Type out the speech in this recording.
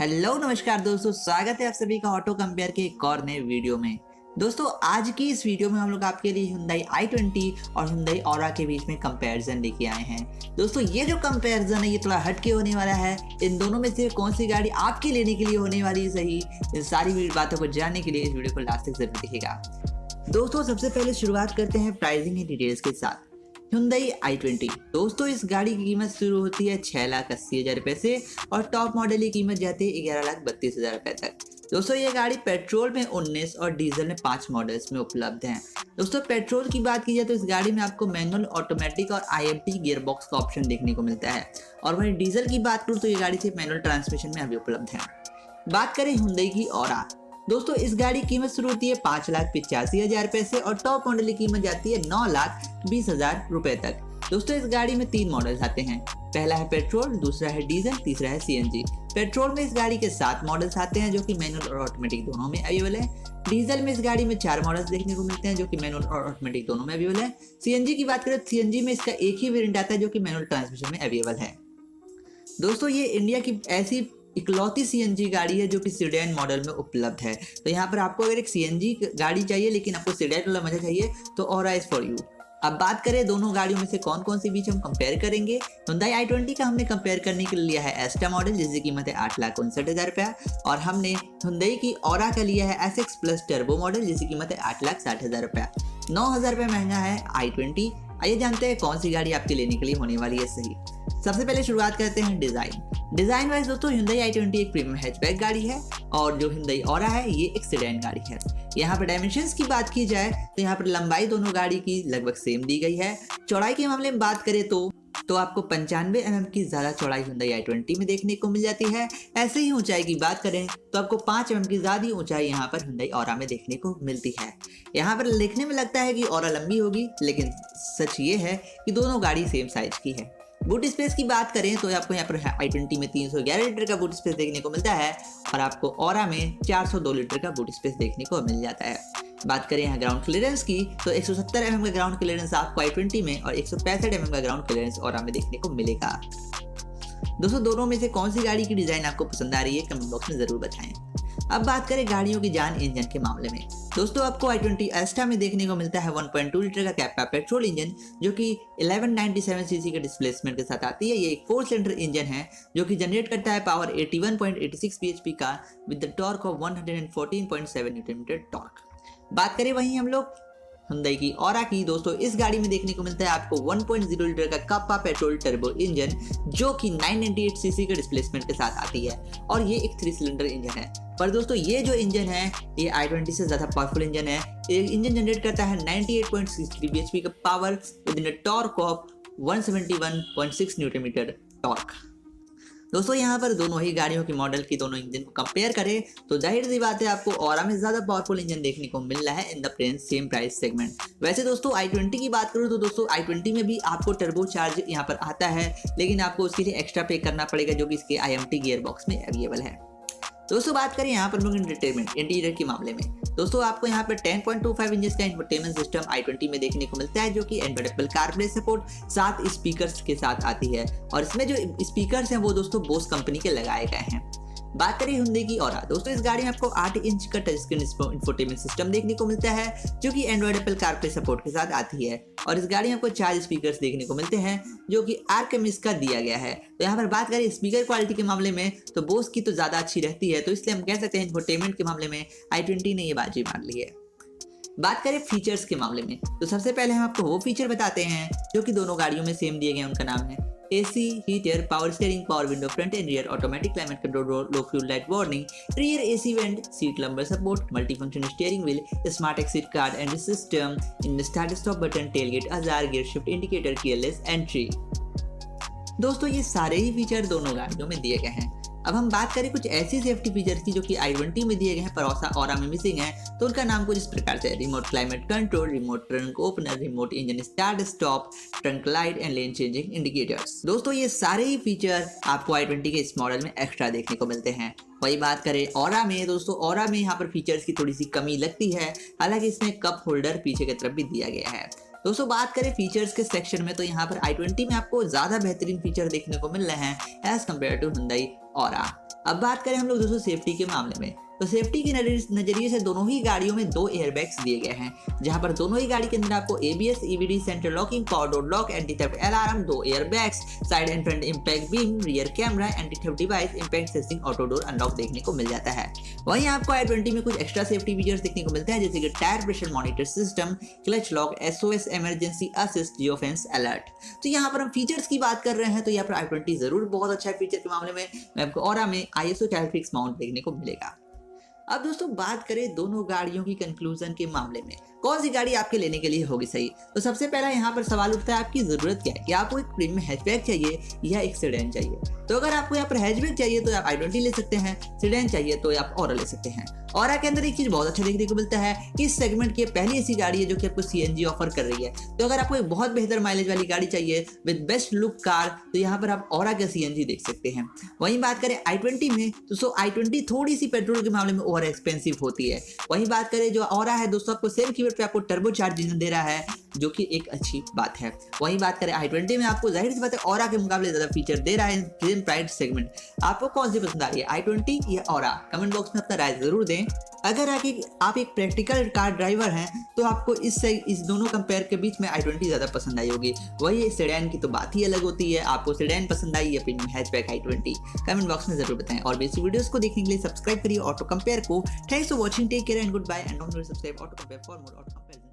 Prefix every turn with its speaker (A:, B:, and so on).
A: Hello नमस्कार दोस्तों, स्वागत है आप सभी का ऑटो कंपेयर के एक और नए वीडियो में। दोस्तों आज की इस वीडियो में हम लोग आपके लिए Hyundai i20 और Hyundai Aura के बीच में कंपैरिजन लेके आए हैं। दोस्तों ये जो कंपैरिजन है ये थोड़ा हटके होने वाला है। इन दोनों में से कौन सी गाड़ी आपके लेने के लिए होने वाली है सही, इन सारी बातों को जानने के लिए इस वीडियो को लास्ट तक जरूर देखिएगा। दोस्तों सबसे पहले शुरुआत करते हैं प्राइसिंग एंड डिटेल्स के साथ। Hyundai i20 दोस्तों इस गाड़ी की कीमत शुरू होती है 6,80,000 रुपए से और टॉप मॉडल की कीमत जाती है 11,32,000 रुपए तक। दोस्तों ये गाड़ी पेट्रोल में 19 और डीजल में 5 मॉडल्स में उपलब्ध हैं। दोस्तों पेट्रोल की बात की जाए तो इस गाड़ी में आपको मैनुअल, ऑटोमेटिक और IMT गियरबॉक्स का ऑप्शन देखने को मिलता है और वहीं डीजल की बात करूँ तो ये गाड़ी सिर्फ मैनुअल ट्रांसमिशन में अभी उपलब्ध है। बात करें Hyundai की Aura, दोस्तों इस गाड़ी की कीमत शुरू होती है 5,85,000 रुपए से और टॉप मॉडल की कीमत जाती है 9,20,000 रुपए तक। दोस्तों इस गाड़ी में 3 मॉडल्स आते हैं, पहला है पेट्रोल, दूसरा है डीजल, तीसरा है CNG। पेट्रोल में इस गाड़ी के 7 मॉडल्स आते हैं जो कि मैनुअल और ऑटोमेटिक दोनों में अवेलेबल है। डीजल में इस गाड़ी में 4 मॉडल्स देखने को मिलते हैं जो कि मैनुअल और ऑटोमेटिक दोनों में अवेलेबल है। CNG की बात करें तो CNG में इसका एक ही वेरिएंट आता है जो कि मैनुअल ट्रांसमिशन में अवेलेबल है। दोस्तों ये इंडिया की ऐसी इकलौती CNG गाड़ी है जो कि सीडेन मॉडल में उपलब्ध है। तो यहाँ पर आपको अगर एक CNG गाड़ी चाहिए लेकिन आपको सीडेन वाला मजा चाहिए तो Aura इज फॉर यू। अब बात करें दोनों गाड़ियों में से कौन कौन सी बीच हम कंपेयर करेंगे। Hyundai i20 का हमने कंपेयर करने के लिए लिया है एस्टा मॉडल जिसकी कीमत है 8,59,000 रुपया और हमने Hyundai की Aura का लिया है SX प्लस टर्बो मॉडल जिसकी कीमत है 8,60,000 रुपया। 9,000 रुपये महंगा है i20। आइए जानते हैं कौन सी गाड़ी आपके लेने के लिए होने वाली है सही। सबसे पहले शुरुआत करते हैं डिजाइन वाइज। दोस्तों Hyundai i20 एक प्रीमियम हैचबैक गाड़ी है और जो Hyundai Aura है ये एक सेडान गाड़ी है। यहाँ पर डायमेंशंस की बात की जाए तो यहाँ पर लंबाई दोनों गाड़ी की लगभग सेम दी गई है। चौड़ाई के मामले में बात करें तो आपको 95 mm की ज्यादा चौड़ाई Hyundai i20 में देखने को मिल जाती है। ऐसे ही ऊंचाई की बात करें तो आपको 5 mm की ज्यादा ऊंचाई यहाँ पर Hyundai Aura में देखने को मिलती है। यहाँ पर लिखने में लगता है कि Aura लंबी होगी लेकिन सच ये है कि दोनों गाड़ी सेम साइज की है। बूट स्पेस की बात करें तो आपको यहाँ पर i20 में 311 लीटर का बूट स्पेस देखने को मिलता है और आपको Aura में 402 लीटर का बूट स्पेस देखने को मिल जाता है। बात करें यहाँ ग्राउंड क्लियरेंस की तो 170 mm का ग्राउंड क्लियरेंस आपको i20 में और 165 mm का ग्राउंड क्लियरेंस Aura में देखने को मिलेगा। दोस्तों दोनों में से कौन सी गाड़ी की डिजाइन आपको पसंद आ रही है कमेंट बॉक्स में जरूर बताएं। अब बात करें गाड़ियों की जान इंजन के मामले में। दोस्तों आपको i20 एस्टा में देखने को मिलता है 1.2 लीटर का कैपा पेट्रोल इंजन जो कि 1197 सीसी के डिस्प्लेसमेंट के साथ आती है। ये एक 4 सिलेंडर इंजन है जो कि जनरेट करता है पावर 81.86 bhp का with the torque of 114.7 newton metre torque. बात करें वहीं हम लोग Hyundai की Aura की, दोस्तों इस गाड़ी में देखने को मिलता है आपको 1.0 लीटर का कप्पा पेट्रोल टर्बो इंजन जो कि 998 सीसी के डिस्प्लेसमेंट के साथ आती है और ये एक 3 सिलेंडर इंजन है। पर दोस्तों ये जो इंजन है ये i20 से ज़्यादा पावरफुल इंजन है। ये इंजन जनरेट करता है 98.63 bhp का power with in torque of 171.6 newton metre torque. दोस्तों यहाँ पर दोनों ही गाड़ियों की मॉडल की दोनों इंजन को कंपेयर करें तो जाहिर सी बात है आपको Aura में ज़्यादा पावरफुल इंजन देखने को मिल रहा है in the same price segment. वैसे दोस्तों i20 की बात करूँ तो दोस्तों i20 में भी आपको टर्बो चार्ज यहाँ पर आता है लेकिन आपको उसके लिए एक्स्ट्रा पे करना पड़ेगा जो कि इसके IMT गियर बॉक्स में अवेलेबल है। दोस्तों बात करें यहाँ पर इंटीरियर के मामले में, दोस्तों आपको यहाँ पर 10.25 इंच का इंफोटेनमेंट सिस्टम i20 में देखने को मिलता है जो कि Android Apple CarPlay support 7 speakers के साथ आती है और इसमें जो स्पीकर्स हैं वो दोस्तों बोस कंपनी के लगाए गए हैं। बात करें Hyundai की Aura, दोस्तों इस गाड़ी में आपको 8 इंच का टच स्क्रीन इंफोटेनमेंट सिस्टम देखने को मिलता है जो कि एंड्रॉइड एप्पल कारप्ले सपोर्ट के साथ आती है और इस गाड़ी में आपको 4 स्पीकर्स देखने को मिलते हैं जो कि आर्कमिस का दिया गया है। तो यहाँ पर बात करें स्पीकर क्वालिटी के मामले में तो बोस की तो ज़्यादा अच्छी रहती है, तो इसलिए हम कह सकते हैं इंफोटेनमेंट के मामले में i20 ने ये बाजी मार ली है। बात करें फीचर्स के मामले में तो सबसे पहले हम आपको वो फीचर बताते हैं जो कि दोनों गाड़ियों में सेम दिए गए, उनका नाम है AC heater, power steering, power window front end rear, automatic climate control, low fuel light warning, rear AC went, seat lumbar support, multifunction steering wheel, smart exit card and system, in start stop button, tailgate हजार, gear shift indicator, कीयरलेस entry. दोस्तों ये सारे ही feature दोनों गाड़ियों में दिए गए हैं। अब हम बात करें कुछ ऐसी सेफ्टी फीचर्स की जो कि i20 में दिए गए हैं पर Aura में मिसिंग है, तो उनका नाम कुछ इस प्रकार से remote climate control, remote trunk opener, remote engine start stop, trunk light and lane changing indicators. दोस्तों ये सारे ही फीचर आपको i20 के इस मॉडल में एक्स्ट्रा देखने को मिलते हैं। वही बात करें Aura में, दोस्तों Aura में यहाँ पर फीचर्स की थोड़ी सी कमी लगती है, हालांकि इसमें कप होल्डर पीछे की तरफ भी दिया गया है। दोस्तों बात करें फीचर्स के सेक्शन में तो यहाँ पर i20 में आपको ज़्यादा बेहतरीन फीचर देखने को मिल रहे हैं as compared to Hyundai Aura। अब बात करें हम लोग दोस्तों सेफ्टी के मामले में, तो सेफ्टी के नजरिए से दोनों ही गाड़ियों में 2 एयरबैग्स दिए गए हैं, जहां पर दोनों ही गाड़ी के अंदर आपको ABS, EBD, central locking, power door lock, anti theft alarm, 2 airbags, side and front impact beam, rear camera, anti theft device, impact sensing, auto door unlock देखने को मिल जाता है। वहीं आपको i20 में कुछ एक्स्ट्रा सेफ्टी फीचर्स देखने को मिलते हैं, जैसे कि tyre pressure monitor system, clutch lock, SOS emergency assist, geofence alert. तो यहाँ पर हम फीचर्स की बात कर रहे हैं तो यहाँ पर i20 जरूर बहुत अच्छा है फीचर के मामले में। आपको Aura में ISO कैलफिक्स माउंट देखने को मिलेगा। अब दोस्तों बात करें दोनों गाड़ियों की कंक्लूजन के मामले में, कौन सी गाड़ी आपके लेने के लिए होगी सही, तो सबसे पहला यहाँ पर सवाल उठता है आपकी जरूरत क्या है, कि आपको एक प्रीमियम हैचबैक चाहिए या एक सेडान चाहिए। तो अगर आपको यहाँ पर हैचबैक चाहिए तो आप i20 ले सकते हैं, सेडान चाहिए तो आप Aura ले सकते हैं। Aura के अंदर एक चीज बहुत अच्छा देखने को मिलता है कि इस सेगमेंट की पहली ऐसी गाड़ी है जो कि आपको CNG ऑफर कर रही है। तो अगर आपको एक बहुत बेहतर माइलेज वाली गाड़ी चाहिए विद बेस्ट लुक कार, तो यहाँ पर आप Aura का CNG देख सकते हैं। वहीं बात करें i20 में तो i20 थोड़ी सी पेट्रोल के मामले में ओवर एक्सपेंसिव होती है। वहीं बात करें जो Aura है दोस्तों, आपको सेम कीमत पे आपको टर्बो चार्ज इंजन दे रहा है, जो कि एक अच्छी बात है। वहीं बात करें i20 में आपको जाहिर सी बात है Aura के मुकाबले ज्यादा फीचर दे रहा है सेम प्राइस सेगमेंट। आपको कौन सी पसंद आ रही है, i20 या Aura? कमेंट बॉक्स में अपना राय जरूर दें। अगर आप एक प्रैक्टिकल कार ड्राइवर हैं तो आपको इस दोनों कंपेयर के बीच में i20 ज़्यादा पसंद आई होगी। वही सेडान की तो बात ही अलग होती है। आपको सेडान पसंद आई या premium hatchback i20? Comment box में जरूर बताएं और बेसिक वीडियोस को देखने के लिए सब्सक्राइब करिए ऑटो कंपेयर को। Thanks for watching, take care and good bye and don't forget to subscribe Auto Compare for more Auto compare.